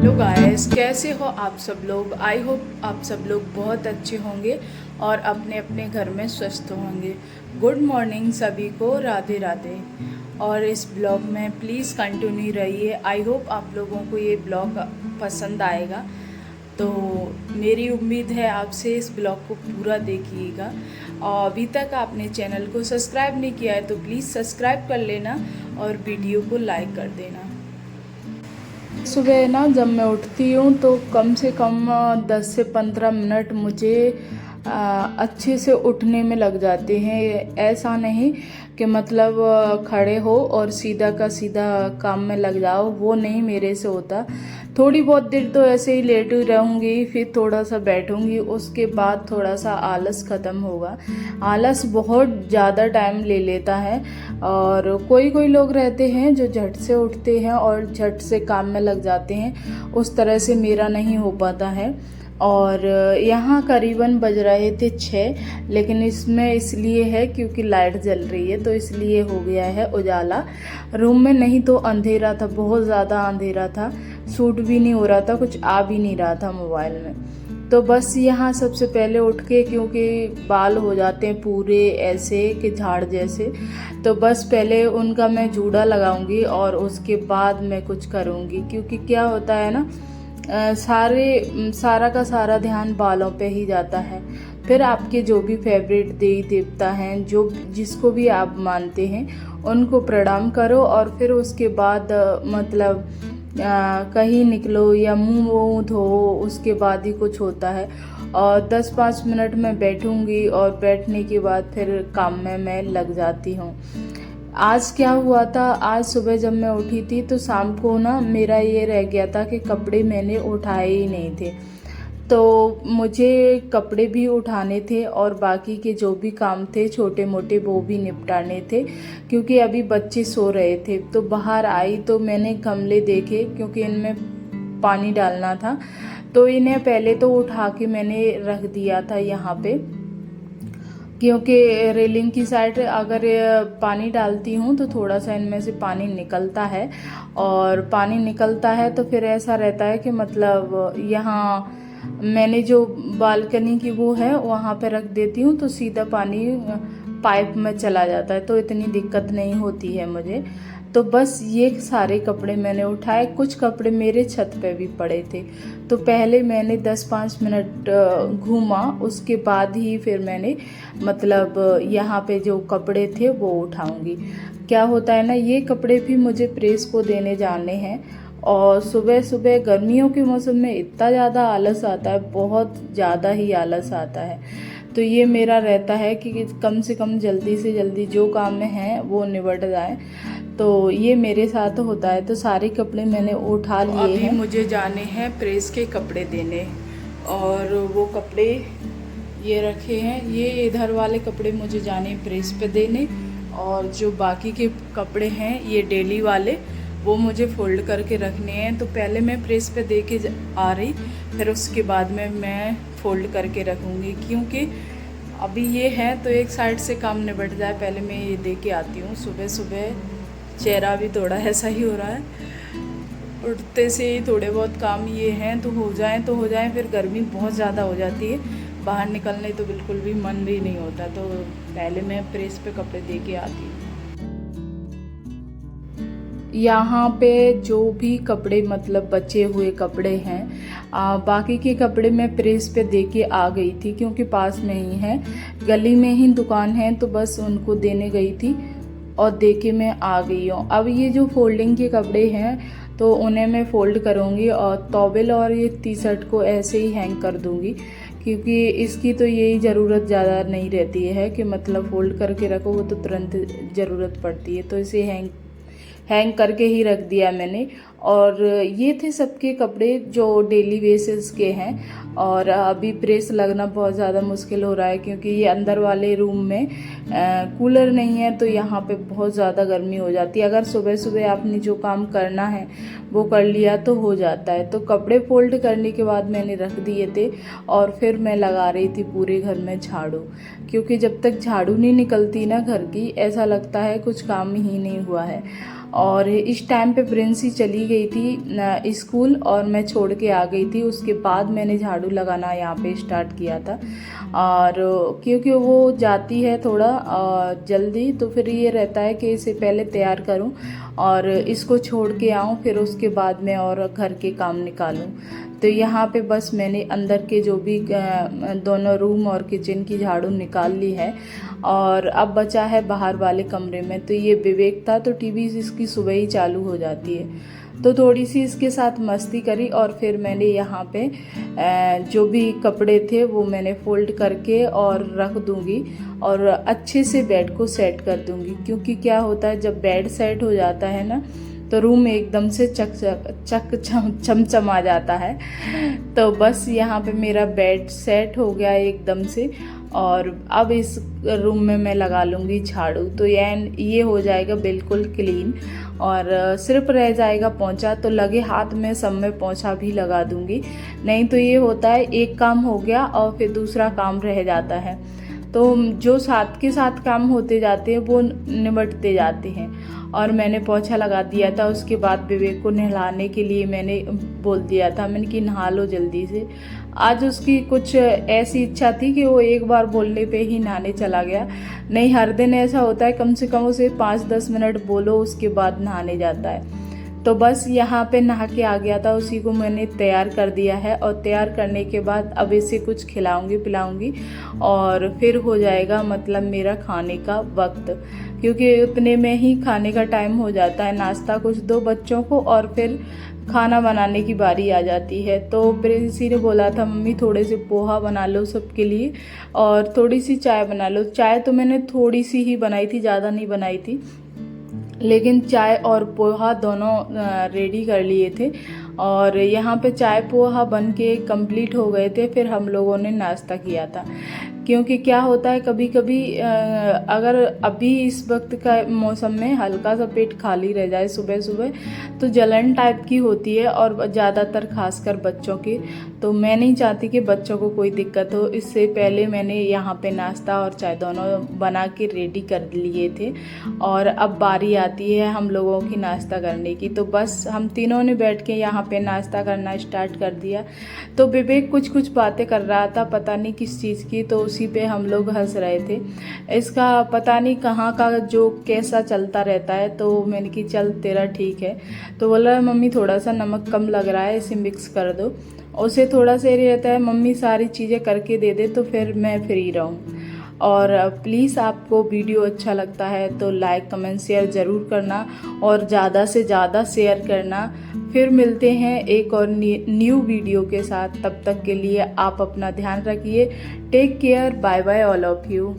Hello guys, कैसे हो आप सब लोग। आई होप आप सब लोग बहुत अच्छे होंगे और अपने अपने घर में स्वस्थ होंगे। गुड मॉर्निंग सभी को, राधे राधे। और इस ब्लॉग में प्लीज़ कंटिन्यू रहिए। आई होप आप लोगों को ये ब्लॉग पसंद आएगा। तो मेरी उम्मीद है आपसे इस ब्लॉग को पूरा देखिएगा। और अभी तक आपने चैनल को सब्सक्राइब नहीं किया है तो प्लीज़ सब्सक्राइब कर लेना और वीडियो को लाइक कर देना। सुबह ना जब मैं उठती हूँ तो कम से कम 10 से 15 मिनट मुझे अच्छे से उठने में लग जाते हैं। ऐसा नहीं कि मतलब खड़े हो और सीधा का सीधा काम में लग जाओ, वो नहीं मेरे से होता। थोड़ी बहुत देर तो ऐसे ही लेटी रहूँगी, फिर थोड़ा सा बैठूँगी, उसके बाद थोड़ा सा आलस ख़त्म होगा। आलस बहुत ज़्यादा टाइम ले लेता है और कोई कोई लोग रहते हैं जो झट से उठते हैं और झट से काम में लग जाते हैं। उस तरह से मेरा नहीं हो पाता है। और यहाँ करीबन बज रहे थे 6, लेकिन इसमें इसलिए है क्योंकि लाइट जल रही है तो इसलिए हो गया है उजाला। रूम में नहीं तो अंधेरा था, बहुत ज़्यादा अंधेरा था, शूट भी नहीं हो रहा था, कुछ आ भी नहीं रहा था मोबाइल में। तो बस यहाँ सबसे पहले उठ के, क्योंकि बाल हो जाते हैं पूरे ऐसे कि झाड़ जैसे, तो बस पहले उनका मैं जूड़ा लगाऊंगी और उसके बाद मैं कुछ करूँगी। क्योंकि क्या होता है ना, सारा का सारा ध्यान बालों पे ही जाता है। फिर आपके जो भी फेवरेट देवी देवता हैं, जो जिसको भी आप मानते हैं, उनको प्रणाम करो और फिर उसके बाद मतलब कहीं निकलो या मुंह वूँह धो, उसके बाद ही कुछ होता है। और 10-5 मिनट में बैठूंगी और बैठने के बाद फिर काम में मैं लग जाती हूँ। आज क्या हुआ था, आज सुबह जब मैं उठी थी तो शाम को ना मेरा ये रह गया था कि कपड़े मैंने उठाए ही नहीं थे। तो मुझे कपड़े भी उठाने थे और बाकी के जो भी काम थे छोटे मोटे वो भी निपटाने थे। क्योंकि अभी बच्चे सो रहे थे तो बाहर आई तो मैंने गमले देखे, क्योंकि इनमें पानी डालना था। तो इन्हें पहले तो उठा के मैंने रख दिया था यहाँ पे, क्योंकि रेलिंग की साइड अगर पानी डालती हूँ तो थोड़ा सा इनमें से पानी निकलता है। और पानी निकलता है तो फिर ऐसा रहता है कि मतलब यहाँ मैंने जो बालकनी की वो है वहाँ पे रख देती हूँ तो सीधा पानी पाइप में चला जाता है, तो इतनी दिक्कत नहीं होती है मुझे। तो बस ये सारे कपड़े मैंने उठाए। कुछ कपड़े मेरे छत पे भी पड़े थे, तो पहले मैंने 10-5 मिनट घूमा, उसके बाद ही फिर मैंने मतलब यहाँ पे जो कपड़े थे वो उठाऊंगी। क्या होता है ना, ये कपड़े भी मुझे प्रेस को देने जाने हैं। और सुबह सुबह गर्मियों के मौसम में इतना ज़्यादा आलस आता है, बहुत ज़्यादा ही आलस आता है। तो ये मेरा रहता है कि कम से कम जल्दी से जल्दी जो काम में है वो निबट जाए। तो ये मेरे साथ होता है। तो सारे कपड़े मैंने उठा लिए हैं। मुझे जाने हैं प्रेस के कपड़े देने, और वो कपड़े ये रखे हैं। ये इधर वाले कपड़े मुझे जाने प्रेस पे देने, और जो बाकी के कपड़े हैं ये डेली वाले वो मुझे फोल्ड करके रखने हैं। तो पहले मैं प्रेस पे दे के आ रही, फिर उसके बाद में मैं फोल्ड करके रखूँगी। क्योंकि अभी ये है तो एक साइड से काम निबट जाए, पहले मैं ये दे के आती हूँ। सुबह सुबह चेहरा भी थोड़ा ऐसा ही हो रहा है, उठते से ही थोड़े बहुत काम ये हैं तो हो जाएं, फिर गर्मी बहुत ज़्यादा हो जाती है, बाहर निकलने तो बिल्कुल भी मन भी नहीं होता। तो पहले मैं प्रेस पे कपड़े दे के आती हूँ। यहाँ पे जो भी कपड़े मतलब बचे हुए कपड़े हैं, बाकी के कपड़े मैं प्रेस पे दे के आ गई थी, क्योंकि पास में ही है, गली में ही दुकान है, तो बस उनको देने गई थी और दे के मैं आ गई हूँ। अब ये जो फोल्डिंग के कपड़े हैं तो उन्हें मैं फ़ोल्ड करूँगी और टॉवेल और ये टी शर्ट को ऐसे ही हैंग कर दूँगी, क्योंकि इसकी तो यही ज़रूरत ज़्यादा नहीं रहती है कि मतलब फ़ोल्ड करके रखो, वो तो तुरंत ज़रूरत पड़ती है। तो इसे हैंग करके ही रख दिया मैंने। और ये थे सबके कपड़े जो डेली बेसिस के हैं। और अभी प्रेस लगना बहुत ज़्यादा मुश्किल हो रहा है, क्योंकि ये अंदर वाले रूम में कूलर नहीं है, तो यहाँ पे बहुत ज़्यादा गर्मी हो जाती है। अगर सुबह सुबह आपने जो काम करना है वो कर लिया तो हो जाता है। तो कपड़े फोल्ड करने के बाद मैंने रख दिए थे और फिर मैं लगा रही थी पूरे घर में झाड़ू, क्योंकि जब तक झाड़ू नहीं निकलती ना घर की, ऐसा लगता है कुछ काम ही नहीं हुआ है। और इस टाइम पे प्रिंसी चली गई थी स्कूल और मैं छोड़ के आ गई थी। उसके बाद मैंने झाड़ू लगाना यहाँ पे स्टार्ट किया था। और क्योंकि वो जाती है थोड़ा जल्दी, तो फिर ये रहता है कि इसे पहले तैयार करूं और इसको छोड़ के आऊं, फिर उसके बाद में और घर के काम निकालूं। तो यहाँ पे बस मैंने अंदर के जो भी दोनों रूम और किचन की झाड़ू निकाल ली है और अब बचा है बाहर वाले कमरे में। तो ये विवेक था, तो टीवी इसकी सुबह ही चालू हो जाती है, तो थोड़ी सी इसके साथ मस्ती करी और फिर मैंने यहाँ पे जो भी कपड़े थे वो मैंने फोल्ड करके और रख दूँगी और अच्छे से बेड को सेट कर दूँगी। क्योंकि क्या होता है, जब बेड सेट हो जाता है ना, तो रूम एकदम से चमचमा जाता है। तो बस यहाँ पे मेरा बेड सेट हो गया एकदम से और अब इस रूम में मैं लगा लूँगी झाड़ू। तो ये हो जाएगा बिल्कुल क्लीन और सिर्फ रह जाएगा पोंछा। तो लगे हाथ में सब में पोंछा भी लगा दूँगी, नहीं तो ये होता है एक काम हो गया और फिर दूसरा काम रह जाता है। तो जो साथ के साथ काम होते जाते हैं वो निबटते जाते हैं। और मैंने पोंछा लगा दिया था। उसके बाद विवेक को नहलाने के लिए मैंने बोल दिया था, मैंने कि नहा लो जल्दी से। आज उसकी कुछ ऐसी इच्छा थी कि वो एक बार बोलने पे ही नहाने चला गया। नहीं, हर दिन ऐसा होता है, कम से कम उसे 5-10 मिनट बोलो उसके बाद नहाने जाता है। तो बस यहाँ पे नहा के आ गया था, उसी को मैंने तैयार कर दिया है और तैयार करने के बाद अब इसे कुछ खिलाऊंगी पिलाऊंगी और फिर हो जाएगा मतलब मेरा खाने का वक्त। क्योंकि उतने में ही खाने का टाइम हो जाता है, नाश्ता कुछ दो बच्चों को और फिर खाना बनाने की बारी आ जाती है। तो प्रिंसी ने बोला था मम्मी थोड़े से पोहा बना लो सबके लिए और थोड़ी सी चाय बना लो। चाय तो मैंने थोड़ी सी ही बनाई थी, ज़्यादा नहीं बनाई थी, लेकिन चाय और पोहा दोनों रेडी कर लिए थे और यहाँ पे चाय पोहा बन के कंप्लीट हो गए थे। फिर हम लोगों ने नाश्ता किया था। क्योंकि क्या होता है, कभी कभी अगर अभी इस वक्त का मौसम में हल्का सा पेट खाली रह जाए सुबह सुबह तो जलन टाइप की होती है और ज़्यादातर खासकर बच्चों की। तो मैं नहीं चाहती कि बच्चों को कोई दिक्कत हो, इससे पहले मैंने यहाँ पे नाश्ता और चाय दोनों बना के रेडी कर लिए थे और अब बारी आती है हम लोगों की नाश्ता करने की। तो बस हम तीनों ने बैठ के यहाँ पे नाश्ता करना स्टार्ट कर दिया। तो विवेक कुछ बातें कर रहा था, पता नहीं किस चीज़ की, तो उसी पे हम लोग हंस रहे थे। इसका पता नहीं कहाँ का जो कैसा चलता रहता है। तो मैंने कि चल तेरा ठीक है। तो बोला मम्मी थोड़ा सा नमक कम लग रहा है, इसे मिक्स कर दो। उसे थोड़ा सा ये रहता है मम्मी सारी चीज़ें करके दे दे तो फिर मैं फ्री रहूँ। और प्लीज़ आपको वीडियो अच्छा लगता है तो लाइक कमेंट शेयर ज़रूर करना और ज़्यादा से ज़्यादा शेयर करना। फिर मिलते हैं एक और न्यू वीडियो के साथ। तब तक के लिए आप अपना ध्यान रखिए। Take care, bye bye all of you.